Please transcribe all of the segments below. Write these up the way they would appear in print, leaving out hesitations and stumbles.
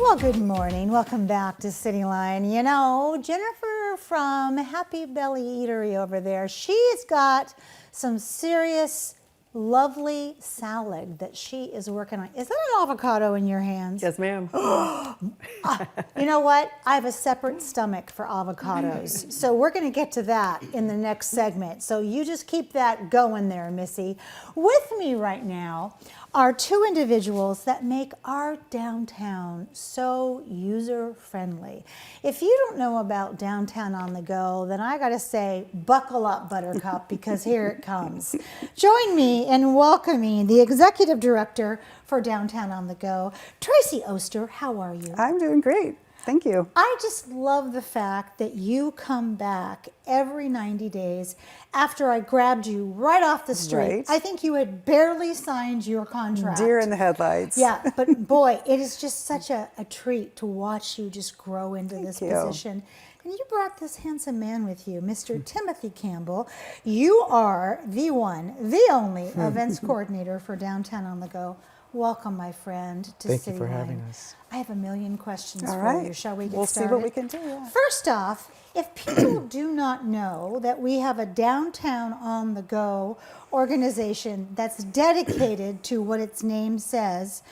Well, good morning. Welcome back to Cityline. You know, Jennifer from Happy Belly Eatery over there, she's got some serious, lovely salad that she is working on. Is that an avocado in your hands? Yes, ma'am. You know what? I have a separate stomach for avocados. So we're going to get to that in the next segment. So you just keep that going there, Missy. With me right now are two individuals that make our downtown so user-friendly. If you don't know about Downtown on the Go, then I got to say, buckle up, Buttercup, because here it comes. Join me in welcoming the Executive Director for Downtown on the Go, Tracy Oster. How are you? I'm doing great. Thank you. I just love the fact that you come back every 90 days after I grabbed you right off the street. Right. I think you had barely signed your contract. Deer in the headlights. Yeah, but boy, it is just such a treat to watch you just grow into this you. position. And you brought this handsome man with you, Mr. Timothy Campbell. You are the one, the only events coordinator for Downtown on the Go. Welcome, my friend, to Thank Cityline. you for having us. I have a million questions All for right. you. Shall we get We'll started? see what we can do. Yeah. First off, if people do not know that we have a Downtown on the Go organization that's dedicated to what its name says,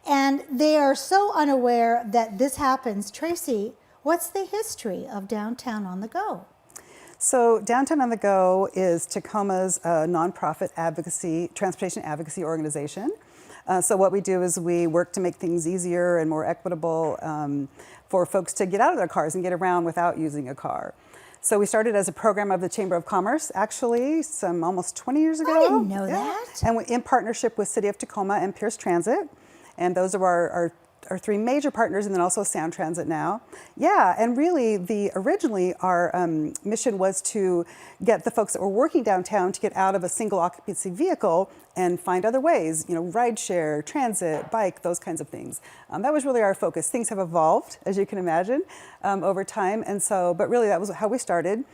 and they are so unaware that this happens, Tracy, what's the history of Downtown on the Go? So Downtown on the Go is Tacoma's nonprofit transportation advocacy organization. So what we do is we work to make things easier and more equitable for folks to get out of their cars and get around without using a car. So we started as a program of the Chamber of Commerce, actually, almost 20 years ago. I didn't know that. And in partnership with City of Tacoma and Pierce Transit. And those are our three major partners, and then also Sound Transit now. Yeah, and really, originally our mission was to get the folks that were working downtown to get out of a single occupancy vehicle and find other ways, ride share, transit, bike, those kinds of things. That was really our focus. Things have evolved, as you can imagine, over time, but really that was how we started.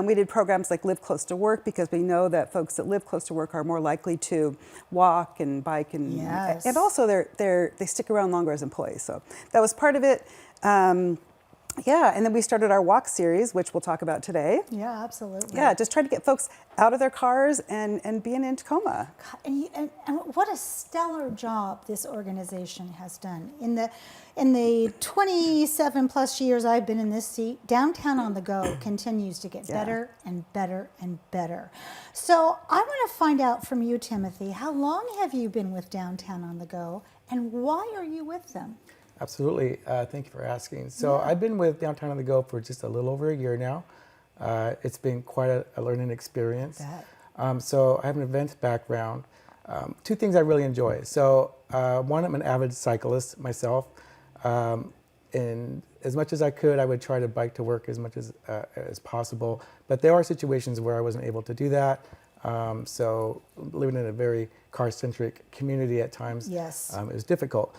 We did programs like Live Close to Work because we know that folks that live close to work are more likely to walk and bike, and Yes. and also they stick around longer as employees. So that was part of it. Yeah, and then we started our walk series, which we'll talk about today. Yeah, absolutely. Yeah, just try to get folks out of their cars and being in Tacoma. And what a stellar job this organization has done. In the 27 plus years I've been in this seat, Downtown on the Go continues to get better and better and better. So I want to find out from you, Timothy, how long have you been with Downtown on the Go, and why are you with them? Absolutely. Thank you for asking. So I've been with Downtown on the Go for just a little over a year now. It's been quite a learning experience. So I have an events background. Two things I really enjoy. So one, I'm an avid cyclist myself. And as much as I could, I would try to bike to work as much as possible. But there are situations where I wasn't able to do that. So living in a very car-centric community at times is difficult.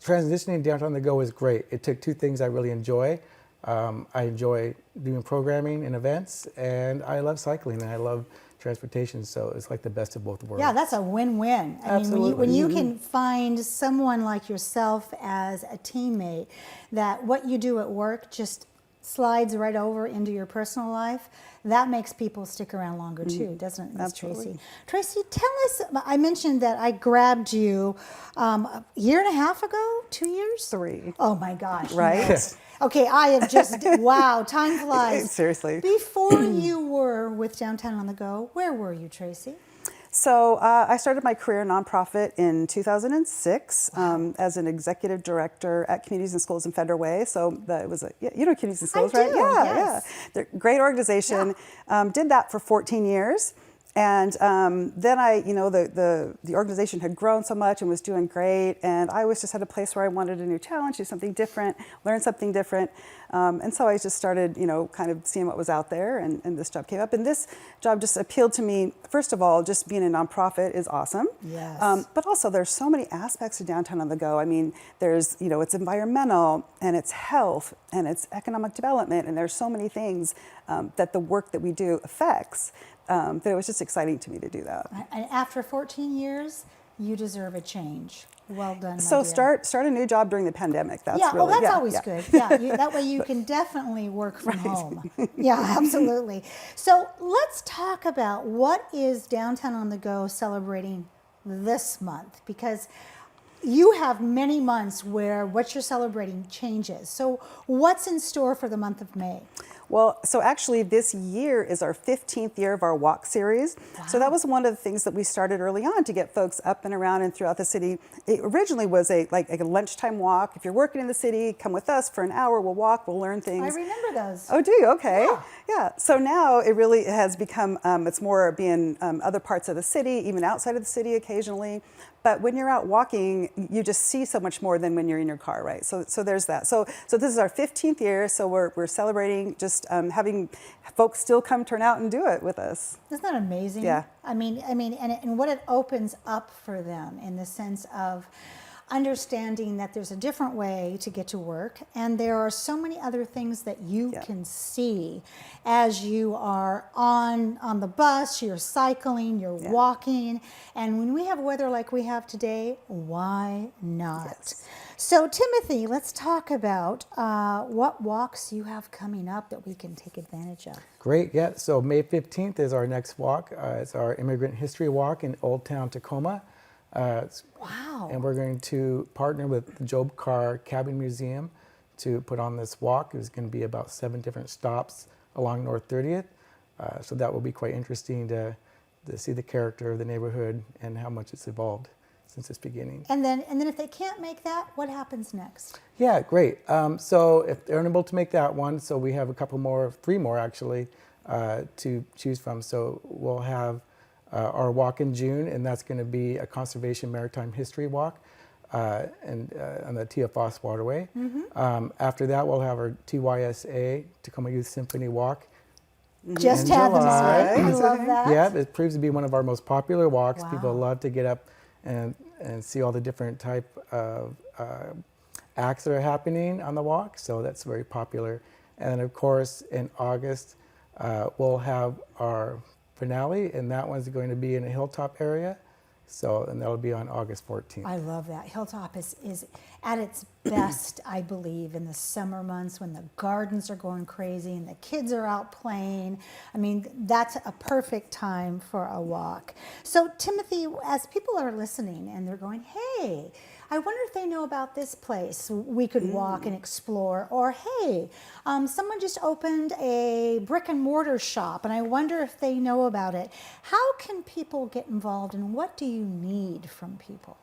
Transitioning Downtown on the Go is great. It took two things I really enjoy. I enjoy doing programming and events, and I love cycling, and I love transportation, so it's like the best of both worlds. Yeah, that's a win-win. Absolutely. I mean, when you can find someone like yourself as a teammate, that what you do at work just slides right over into your personal life, that makes people stick around longer too, doesn't it, Ms. Tracy? Tracy, tell us, I mentioned that I grabbed you a year and a half ago, 2 years? 3. Oh my gosh. Right? No. Okay, I have just, wow, time flies. Seriously. Before you were with Downtown on the Go, where were you, Tracy? So I started my career nonprofit in 2006 as an executive director at Communities and Schools in Federal Way. So it was Communities and Schools, right? Yes. They're a great organization. Did that for 14 years. And then the organization had grown so much and was doing great, and I was just at a place where I wanted a new challenge, do something different, learn something different, and so I just started, kind of seeing what was out there, and this job came up, and this job just appealed to me. First of all, just being a nonprofit is awesome. Yes. But also there's so many aspects of Downtown on the Go. I mean, there's, it's environmental, and it's health, and it's economic development, and there's so many things that the work that we do affects. That it was just exciting to me to do that. And after 14 years, You deserve a change. Well done, my So dear. start a new job during the pandemic. That's Yeah, really, well, that's always yeah. good. Yeah, that way you can definitely work from home. Yeah, absolutely. So let's talk about what is Downtown on the Go celebrating this month, because you have many months where what you're celebrating changes. So what's in store for the month of May? Well, so actually this year is our 15th year of our walk series. So that was one of the things that we started early on to get folks up and around and throughout the city. It originally was a lunchtime walk. If you're working in the city, come with us for an hour, we'll walk, we'll learn things. I remember those. Oh, do you? Okay. Yeah. Yeah. So now it really has become, it's more being other parts of the city, even outside of the city occasionally. But when you're out walking, you just see so much more than when you're in your car, right? So there's that. So this is our 15th year. So we're celebrating just having folks still come turn out and do it with us. Isn't that amazing? Yeah. I mean, and what it opens up for them in the sense of understanding that there's a different way to get to work, and there are so many other things that you can see as you are on the bus, you're cycling, you're walking, and when we have weather like we have today, why not? Yes. So Timothy, let's talk about what walks you have coming up that we can take advantage of. Great, yeah. So May 15th is our next walk. It's our Immigrant History Walk in Old Town Tacoma. Wow. And we're going to partner with the Job Carr Cabin Museum to put on this walk. There's going to be about 7 different stops along North 30th. So that will be quite interesting to see the character of the neighborhood and how much it's evolved since its beginning. And then if they can't make that, what happens next? Yeah, great. So if they're unable to make that one, so we have a couple more, 3 more actually, to choose from. So we'll have our walk in June, and that's going to be a conservation maritime history walk and on the TFOS waterway. After that, we'll have our TYSA, Tacoma Youth Symphony Walk. Just In had them July. on. I love that. Yeah, it proves to be one of our most popular walks. Wow. People love to get up and see all the different type of acts that are happening on the walk, so that's very popular. And then of course in August we'll have our finale, and that one's going to be in a hilltop area. So, and that'll be on August 14th. I love that. Hilltop is at its best, I believe, in the summer months when the gardens are going crazy and the kids are out playing. I mean, that's a perfect time for a walk. So, Timothy, as people are listening and they're going, hey, I wonder if they know about this place we could walk and explore, or hey, someone just opened a brick and mortar shop and I wonder if they know about it. How can people get involved, and what do you need from people?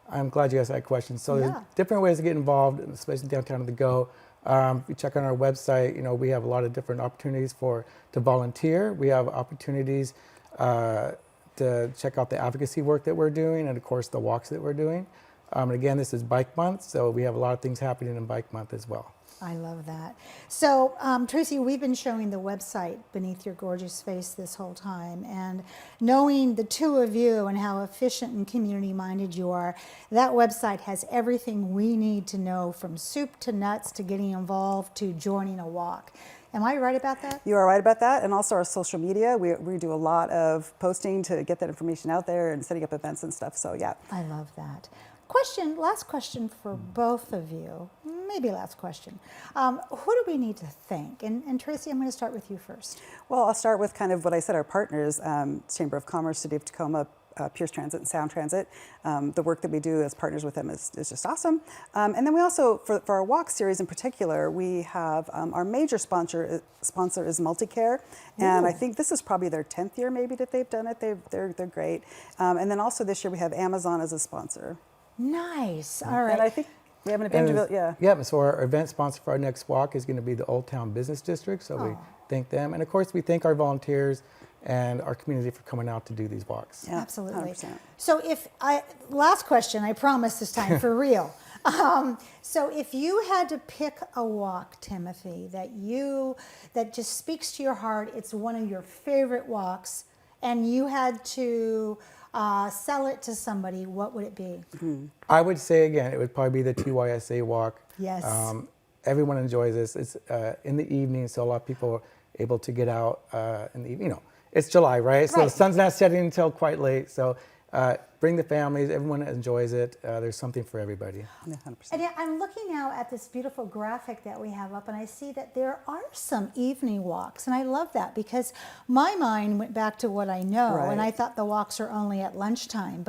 I'm glad you asked that question. So there's Yeah. different ways to get involved, especially downtown on the go. If you check on our website, you know, we have a lot of different opportunities to volunteer. We have opportunities to check out the advocacy work that we're doing, and of course the walks that we're doing. And again, this is Bike Month, so we have a lot of things happening in Bike Month as well. I love that. So, Tracy, we've been showing the website beneath your gorgeous face this whole time, and knowing the two of you and how efficient and community-minded you are, that website has everything we need to know, from soup to nuts to getting involved to joining a walk. Am I right about that? You are right about that. And also our social media, we do a lot of posting to get that information out there and setting up events and stuff. So yeah. I love that. Last question for both of you. Maybe last question. Who do we need to thank? And Tracy, I'm going to start with you first. Well, I'll start with kind of what I said, our partners, Chamber of Commerce, City of Tacoma, Pierce Transit and Sound Transit. The work that we do as partners with them is just awesome. And then we also, for our walk series in particular, we have our major sponsor is Multicare. And I think this is probably their 10th year maybe that they've done it. They're great. And then also this year we have Amazon as a sponsor. Nice. All right. And I think we have an event, Yeah, so our event sponsor for our next walk is going to be the Old Town Business District, so we thank them. And of course, we thank our volunteers and our community for coming out to do these walks. Yeah, absolutely. 100%. So last question, I promise this time for real. So if you had to pick a walk, Timothy, that just speaks to your heart, it's one of your favorite walks, and you had to sell it to somebody, what would it be? I would say, again, it would probably be the TYSA walk. Yes. Everyone enjoys this. It's in the evening, so a lot of people are able to get out in the evening. You know, it's July, right? So the sun's not setting until quite late. So bring the families. Everyone enjoys it. There's something for everybody. Yeah, 100%. And yeah, I'm looking now at this beautiful graphic that we have up, and I see that there are some evening walks, and I love that because my mind went back to what I know, and Right. I thought the walks are only at lunchtime.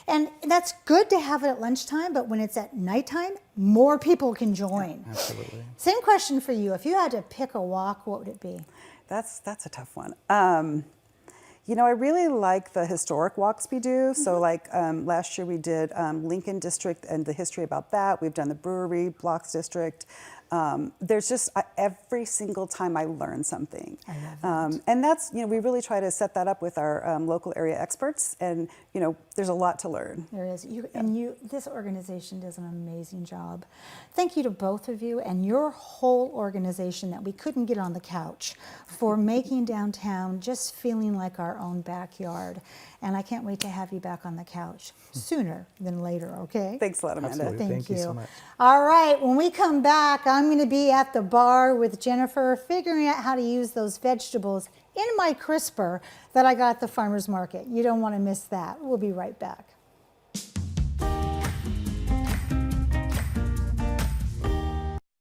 And that's good to have it at lunchtime, but when it's at nighttime, more people can join. Absolutely. Same question for you. If you had to pick a walk, what would it be? That's a tough one. You know, I really like the historic walks we do. So like last year we did Lincoln District and the history about that. We've done the Brewery Blocks District. There's just every single time I learn something. I love that. And that's, you know, we really try to set that up with our local area experts. And, you know, there's a lot to learn. There is. This organization does an amazing job. Thank you to both of you and your whole organization that we couldn't get on the couch for making downtown just feeling like our own backyard. And I can't wait to have you back on the couch sooner than later, okay? Thanks a lot, Amanda. Absolutely. Thank you so much. All right, when we come back, I'm going to be at the bar with Jennifer figuring out how to use those vegetables in my crisper that I got at the farmer's market. You don't want to miss that. We'll be right back.